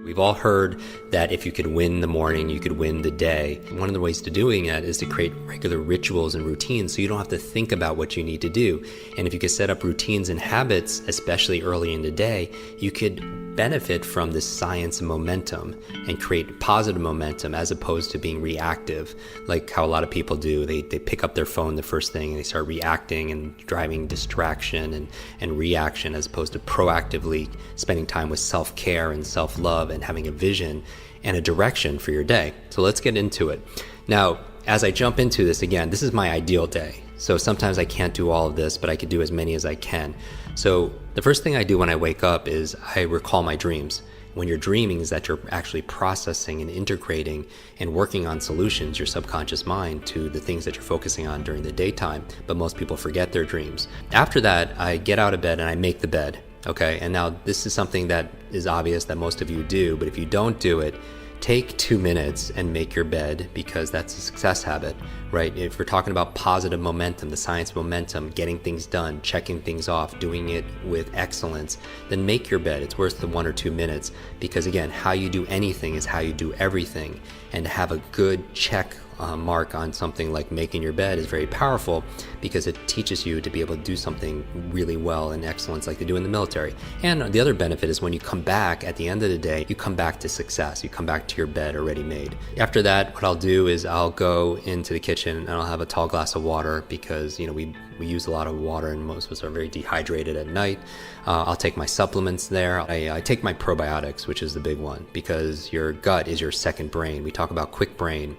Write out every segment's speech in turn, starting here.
We've all heard that if you could win the morning, you could win the day. One of the ways to doing that is to create regular rituals and routines so you don't have to think about what you need to do. And if you could set up routines and habits, especially early in the day, you could benefit from this science of momentum and create positive momentum as opposed to being reactive, like how a lot of people do. They pick up their phone the first thing and they start reacting and driving distraction and reaction, as opposed to proactively spending time with self-care and self-love and having a vision and a direction for your day. So let's get into it. Now, as I jump into this, again, this is my ideal day. So sometimes I can't do all of this, but I could do as many as I can. So the first thing I do when I wake up is I recall my dreams. When you're dreaming is that you're actually processing and integrating and working on solutions, your subconscious mind, to the things that you're focusing on during the daytime, but most people forget their dreams. After that, I get out of bed and I make the bed, okay? And now this is something that is obvious that most of you do, but if you don't do it, take 2 minutes and make your bed, because that's a success habit, right? If we're talking about positive momentum, the science of momentum, getting things done, checking things off, doing it with excellence, then make your bed. It's worth the 1 or 2 minutes, because again, how you do anything is how you do everything. And to have a good check mark on something like making your bed is very powerful, because it teaches you to be able to do something really well and excellence like they do in the military. And the other benefit is when you come back at the end of the day, you come back to success. You come back to your bed already made. After that, what I'll do is I'll go into the kitchen and I'll have a tall glass of water, because we use a lot of water and most of us are very dehydrated at night. I'll take my supplements there. I take my probiotics, which is the big one, because your gut is your second brain. We talk about quick brain,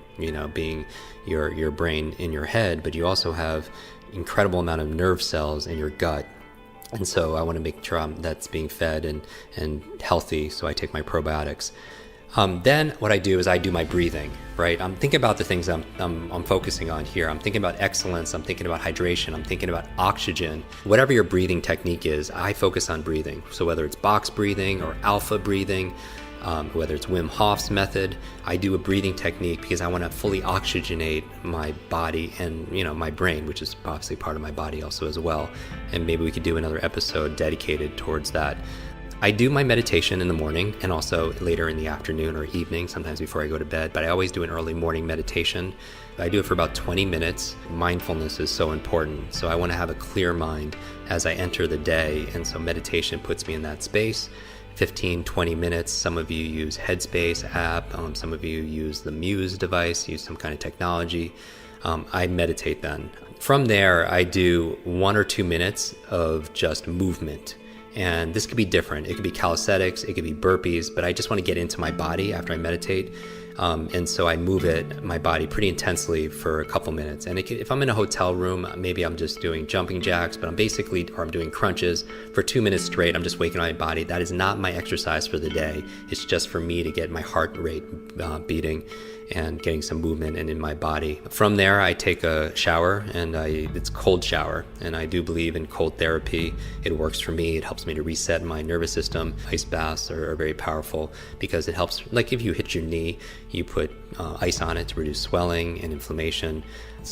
being your brain in your head, but you also have incredible amount of nerve cells in your gut. And so I want to make sure that's being fed and healthy, so I take my probiotics. Then what I do is I do my breathing, right? I'm thinking about the things I'm focusing on here. I'm thinking about excellence. I'm thinking about hydration. I'm thinking about oxygen. Whatever your breathing technique is, I focus on breathing. So whether it's box breathing or alpha breathing, whether it's Wim Hof's method, I do a breathing technique because I want to fully oxygenate my body and my brain, which is obviously part of my body also as well. And maybe we could do another episode dedicated towards that. I do my meditation in the morning and also later in the afternoon or evening, sometimes before I go to bed, but I always do an early morning meditation. I do it for about 20 minutes. Mindfulness is so important, so I want to have a clear mind as I enter the day, and so meditation puts me in that space. 15, 20 minutes. Some of you use Headspace app, some of you use the Muse device, use some kind of technology. I meditate then. From there, I do 1 or 2 minutes of just movement. And this could be different. It could be calisthenics, it could be burpees, but I just want to get into my body after I meditate. And so I move my body pretty intensely for a couple minutes. And if I'm in a hotel room, maybe I'm just doing jumping jacks, but I'm doing crunches for 2 minutes straight. I'm just waking my body. That is not my exercise for the day. It's just for me to get my heart rate beating and getting some movement in my body. From there, I take a shower, and it's cold shower. And I do believe in cold therapy. It works for me. It helps me to reset my nervous system. Ice baths are very powerful because it helps. Like if you hit your knee, you put ice on it to reduce swelling and inflammation.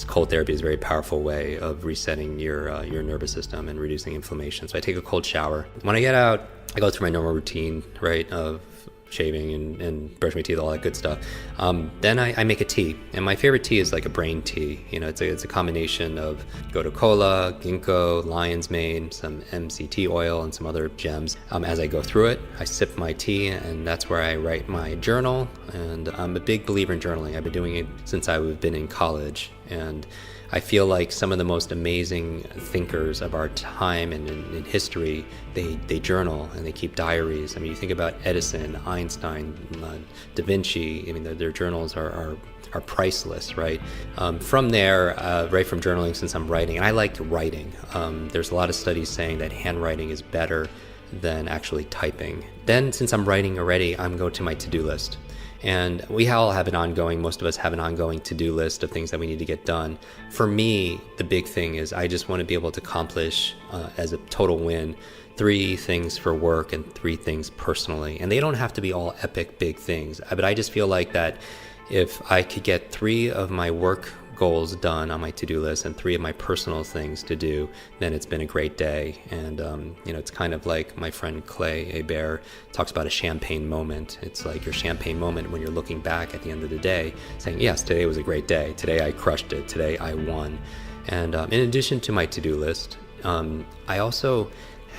Cold therapy is a very powerful way of resetting your nervous system and reducing inflammation. So I take a cold shower. When I get out, I go through my normal routine, right, of shaving and brush my teeth, all that good stuff. Then I make a tea, and my favorite tea is like a brain tea. It's a combination of gotu kola, ginkgo, lion's mane, some MCT oil, and some other gems. As I go through it, I sip my tea, and that's where I write my journal. And I'm a big believer in journaling. I've been doing it since I've been in college, and I feel like some of the most amazing thinkers of our time and in history, they journal and they keep diaries. I mean, you think about Edison, Einstein, Da Vinci. I mean, their journals are priceless, right? From there, right from journaling, since I'm writing, and I like writing. There's a lot of studies saying that handwriting is better than actually typing. Then, since I'm writing already, I'm going to my to-do list. And we all have most of us have an ongoing to-do list of things that we need to get done. For me, the big thing is I just want to be able to accomplish, as a total win, 3 things for work and 3 things personally. And they don't have to be all epic big things, but I just feel like that if I could get 3 of my work goals done on my to-do list and 3 of my personal things to do, then it's been a great day. And it's kind of like my friend Clay Hebert talks about a champagne moment. It's like your champagne moment when you're looking back at the end of the day saying, yes, today was a great day. Today I crushed it. Today I won. And in addition to my to-do list, I also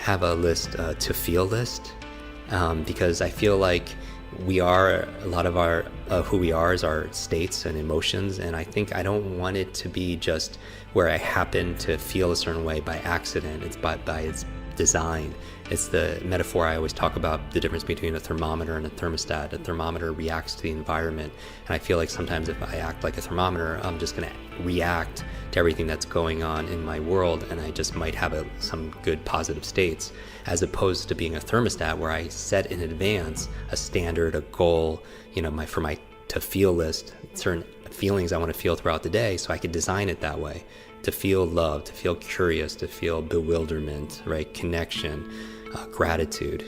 have a to feel list, because I feel like a lot of who we are is our states and emotions, and I think I don't want it to be just where I happen to feel a certain way by accident. It's by its design. It's the metaphor I always talk about, the difference between a thermometer and a thermostat. A thermometer reacts to the environment, and I feel like sometimes if I act like a thermometer, I'm just going to react to everything that's going on in my world, and I just might have some good positive states, as opposed to being a thermostat where I set in advance a standard, a goal, for my to feel list, certain feelings I want to feel throughout the day, so I could design it that way. To feel love, to feel curious, to feel bewilderment, right? Connection, gratitude.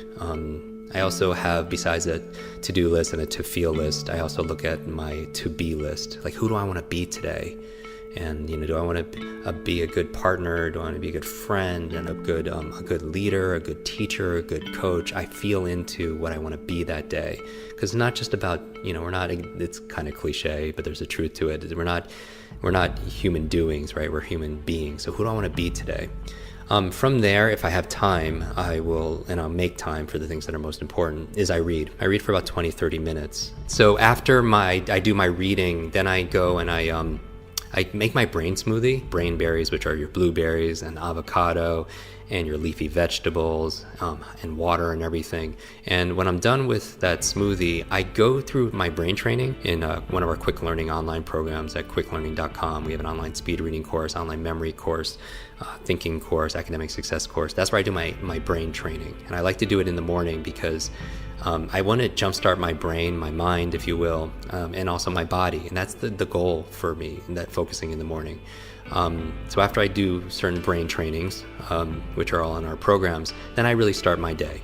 I also have, besides a to-do list and a to-feel list, I also look at my to-be list. Like, who do I want to be today? And, do I want to be a good partner? Do I want to be a good friend and a good leader, a good teacher, a good coach? I feel into what I want to be that day. Because it's not just about, it's kind of cliche, but there's a truth to it. We're not human doings, right? We're human beings. So who do I want to be today? From there, if I have time, I'll make time for the things that are most important, is I read. I read for about 20, 30 minutes. So after I do my reading, then I go and I make my brain smoothie, brain berries, which are your blueberries and avocado and your leafy vegetables, and water and everything. And when I'm done with that smoothie, I go through my brain training in one of our quick learning online programs at quicklearning.com. We have an online speed reading course, online memory course, thinking course, academic success course. That's where I do my brain training. And I like to do it in the morning because I want to jumpstart my brain, my mind, if you will, and also my body. And that's the goal for me, that focusing in the morning. So after I do certain brain trainings, which are all in our programs, then I really start my day.